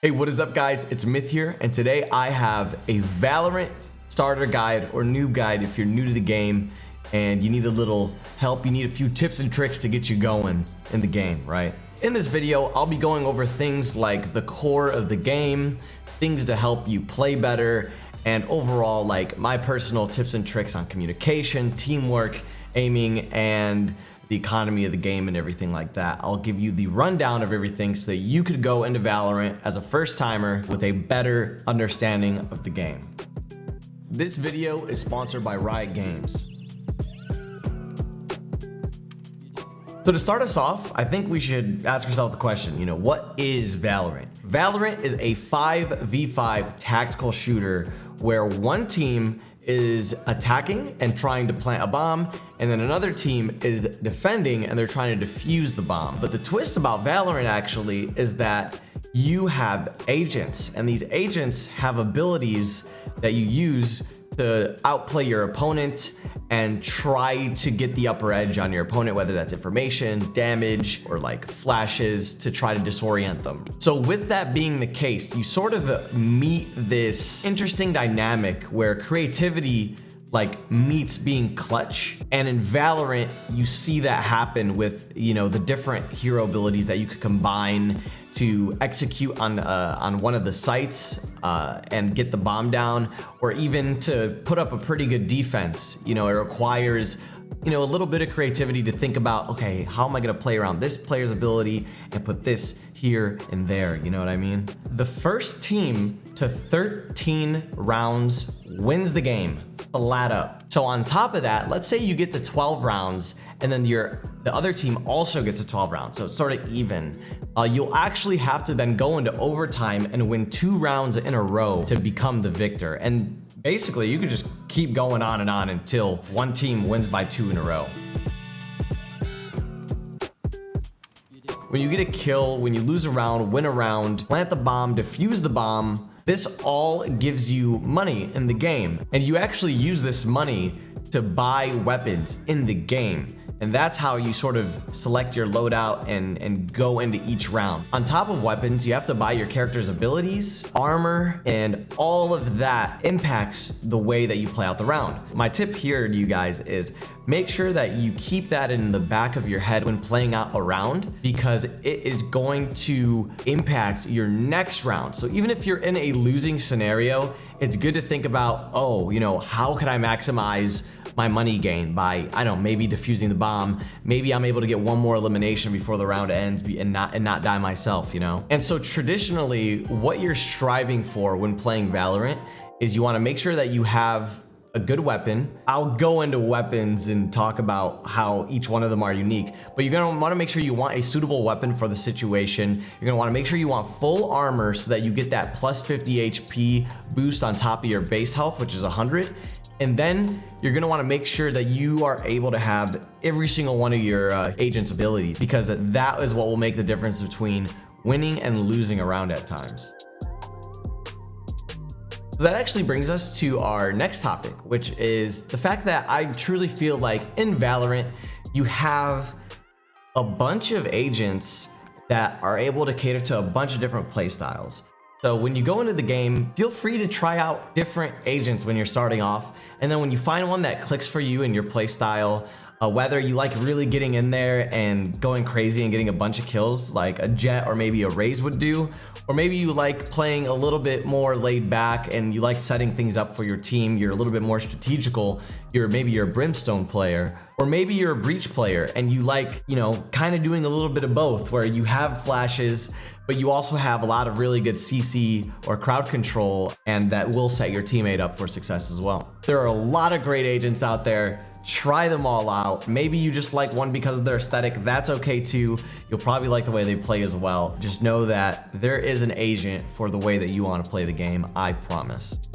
Hey, what is up guys? It's Myth here, and today I have a Valorant starter guide or noob guide if you're new to the game and you need a little help. You need a few tips and tricks to get you going in the game, right? In this video, I'll be going over things like the core of the game, things to help you play better, and overall like my personal tips and tricks on communication, teamwork, aiming, and the economy of the game and everything like that. I'll give you the rundown of everything so that you could go into Valorant as a first timer with a better understanding of the game. This video is sponsored by Riot Games. So to start us off, I think we should ask ourselves the question, what is Valorant? Valorant is a 5v5 tactical shooter where one team is attacking and trying to plant a bomb, and then another team is defending and they're trying to defuse the bomb. But the twist about Valorant actually is that you have agents, and these agents have abilities that you use to outplay your opponent and try to get the upper edge on your opponent, whether that's information, damage, or like flashes to try to disorient them. So with that being the case, you sort of meet this interesting dynamic where creativity like meets being clutch. And in Valorant, you see that happen with, the different hero abilities that you could combine to execute on one of the sites and get the bomb down, or even to put up a pretty good defense. It requires a little bit of creativity to think about, okay, how am I gonna play around this player's ability and put this here and there, you know what I mean? The first team to 13 rounds wins the game, flat up. So on top of that, let's say you get to 12 rounds and then the other team also gets to 12 rounds, so it's sort of even. You'll actually have to then go into overtime and win 2 rounds in a row to become the victor. And basically, you could just keep going on and on until one team wins by 2 in a row. When you get a kill, when you lose a round, win a round, plant the bomb, defuse the bomb, this all gives you money in the game. And you actually use this money to buy weapons in the game. And that's how you sort of select your loadout and go into each round. On top of weapons, you have to buy your character's abilities, armor, and all of that impacts the way that you play out the round. My tip here to you guys is make sure that you keep that in the back of your head when playing out a round, because it is going to impact your next round. So even if you're in a losing scenario, it's good to think about, how can I maximize my money gain by, maybe defusing the bomb. Maybe I'm able to get one more elimination before the round ends and not die myself, And so traditionally, what you're striving for when playing Valorant is you want to make sure that you have a good weapon. I'll go into weapons and talk about how each one of them are unique, but you're gonna want to make sure you want a suitable weapon for the situation. You're gonna want to make sure you want full armor so that you get that plus 50 HP boost on top of your base health, which is 100. And then you're gonna wanna make sure that you are able to have every single one of your agent's abilities, because that is what will make the difference between winning and losing a round at times. So that actually brings us to our next topic, which is the fact that I truly feel like in Valorant, you have a bunch of agents that are able to cater to a bunch of different play styles. So when you go into the game, feel free to try out different agents when you're starting off. And then when you find one that clicks for you and your play style, whether you like really getting in there and going crazy and getting a bunch of kills like a Jet or maybe a Raze would do, or maybe you like playing a little bit more laid back and you like setting things up for your team, you're a little bit more strategical, maybe you're a Brimstone player, or maybe you're a Breach player and you like, kind of doing a little bit of both, where you have flashes, but you also have a lot of really good CC or crowd control, and that will set your teammate up for success as well. There are a lot of great agents out there. Try them all out. Maybe you just like one because of their aesthetic. That's okay too. You'll probably like the way they play as well. Just know that there is an agent for the way that you want to play the game, I promise.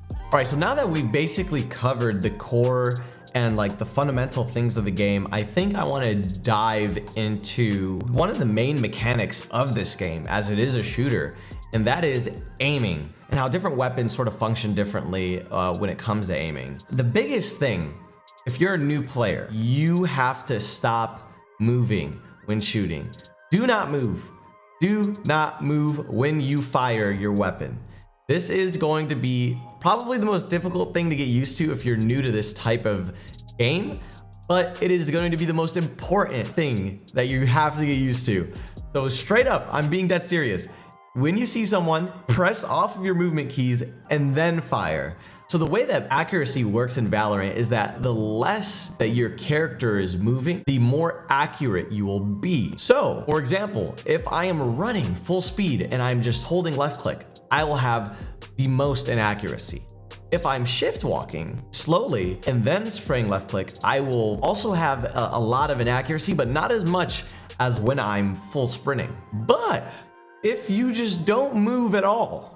All right, so now that we've basically covered the core and like the fundamental things of the game, I think I want to dive into one of the main mechanics of this game, as it is a shooter, and that is aiming, and how different weapons sort of function differently when it comes to aiming. The biggest thing, if you're a new player, you have to stop moving when shooting. Do not move. Do not move when you fire your weapon. This is going to be probably the most difficult thing to get used to if you're new to this type of game, but it is going to be the most important thing that you have to get used to. So straight up, I'm being dead serious. When you see someone, press off of your movement keys and then fire. So the way that accuracy works in Valorant is that the less that your character is moving, the more accurate you will be. So, for example, if I am running full speed and I'm just holding left click, I will have the most inaccuracy. If I'm shift walking slowly and then spraying left click, I will also have a lot of inaccuracy, but not as much as when I'm full sprinting. But if you just don't move at all,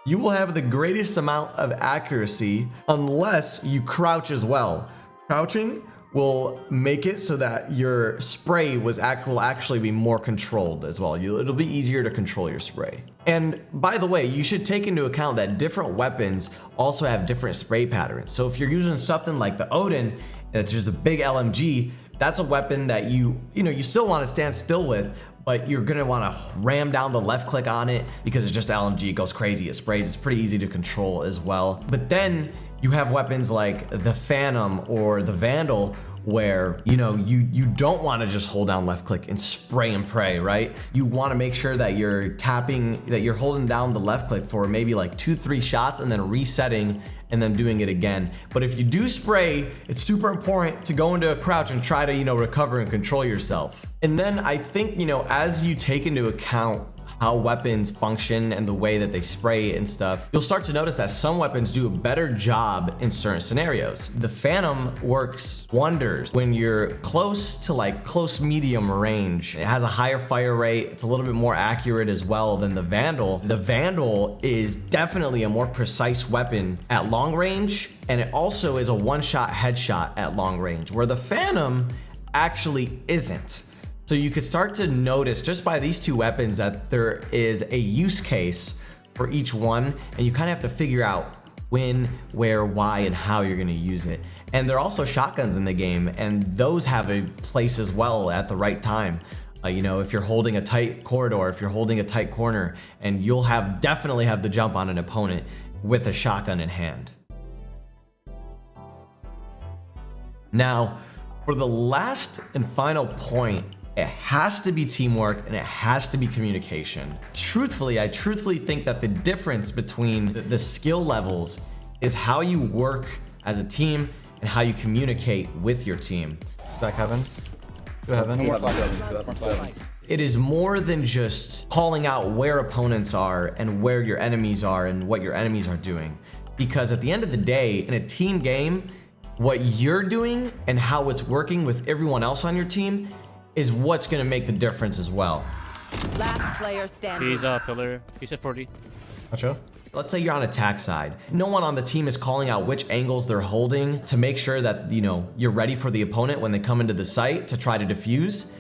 you will have the greatest amount of accuracy unless you crouch as well. Crouching will make it so that your spray will actually be more controlled as well. It'll be easier to control your spray. And by the way, you should take into account that different weapons also have different spray patterns. So if you're using something like the Odin, it's just a big LMG, that's a weapon that you still want to stand still with, but you're gonna want to ram down the left click on it because it's just LMG, it goes crazy, it sprays, it's pretty easy to control as well. But then you have weapons like the Phantom or the Vandal where you don't want to just hold down left click and spray and pray, right? You want to make sure that you're holding down the left click for maybe like 2-3 shots and then resetting and then doing it again. But if you do spray, it's super important to go into a crouch and try to recover and control yourself. And then I think as you take into account how weapons function and the way that they spray and stuff, you'll start to notice that some weapons do a better job in certain scenarios. The Phantom works wonders when you're close to close medium range. It has a higher fire rate. It's a little bit more accurate as well than the Vandal. The Vandal is definitely a more precise weapon at long range, and it also is a one-shot headshot at long range, where the Phantom actually isn't. So you could start to notice just by these two weapons that there is a use case for each one, and you kind of have to figure out when, where, why, and how you're going to use it. And there are also shotguns in the game, and those have a place as well at the right time. If you're holding a tight corridor, if you're holding a tight corner, and you'll definitely have the jump on an opponent with a shotgun in hand. Now, for the last and final point, it has to be teamwork and it has to be communication. I truthfully think that the difference between the skill levels is how you work as a team and how you communicate with your team. Back heaven. Go heaven. It is more than just calling out where opponents are and where your enemies are and what your enemies are doing. Because at the end of the day, in a team game, what you're doing and how it's working with everyone else on your team is what's going to make the difference as well. Last player standing. He's a pillar. He's at 40. Gotcha. Let's say you're on attack side. No one on the team is calling out which angles they're holding to make sure that you're ready for the opponent when they come into the site to try to defuse.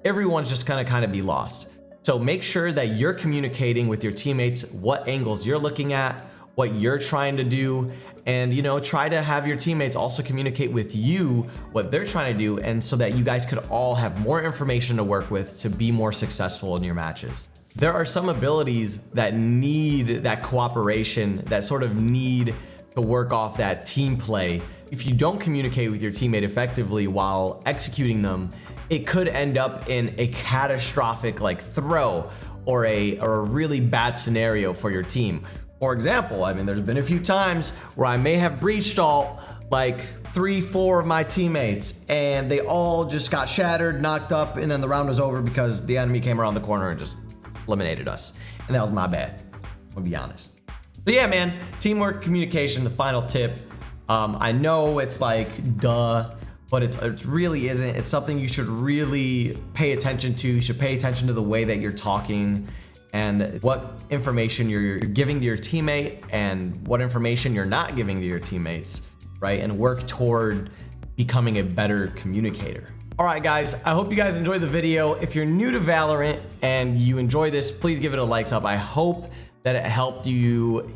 Everyone's just gonna kind of be lost. So make sure that you're communicating with your teammates what angles you're looking at, what you're trying to do, and try to have your teammates also communicate with you what they're trying to do, and so that you guys could all have more information to work with to be more successful in your matches. There are some abilities that need that cooperation, that sort of need to work off that team play. If you don't communicate with your teammate effectively while executing them, it could end up in a catastrophic throw or a really bad scenario for your team. For example, there's been a few times where I may have breached all 3-4 of my teammates, and they all just got shattered, knocked up, and then the round was over because the enemy came around the corner and just eliminated us. And that was my bad, I'll be honest. So yeah, man, teamwork, communication, the final tip. I know it's duh, but it really isn't. It's something you should really pay attention to. You should pay attention to the way that you're talking and what information you're giving to your teammate and what information you're not giving to your teammates, right? And work toward becoming a better communicator. All right, guys, I hope you guys enjoyed the video. If you're new to Valorant and you enjoy this, please give it a likes up. I hope that it helped you,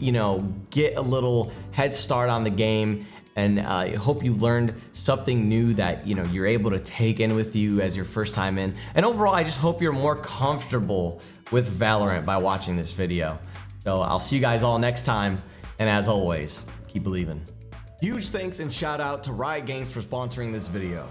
get a little head start on the game And I hope you learned something new that, you know, you're able to take in with you as your first time in. And overall, I just hope you're more comfortable with Valorant by watching this video. So I'll see you guys all next time. And as always, keep believing. Huge thanks and shout out to Riot Games for sponsoring this video.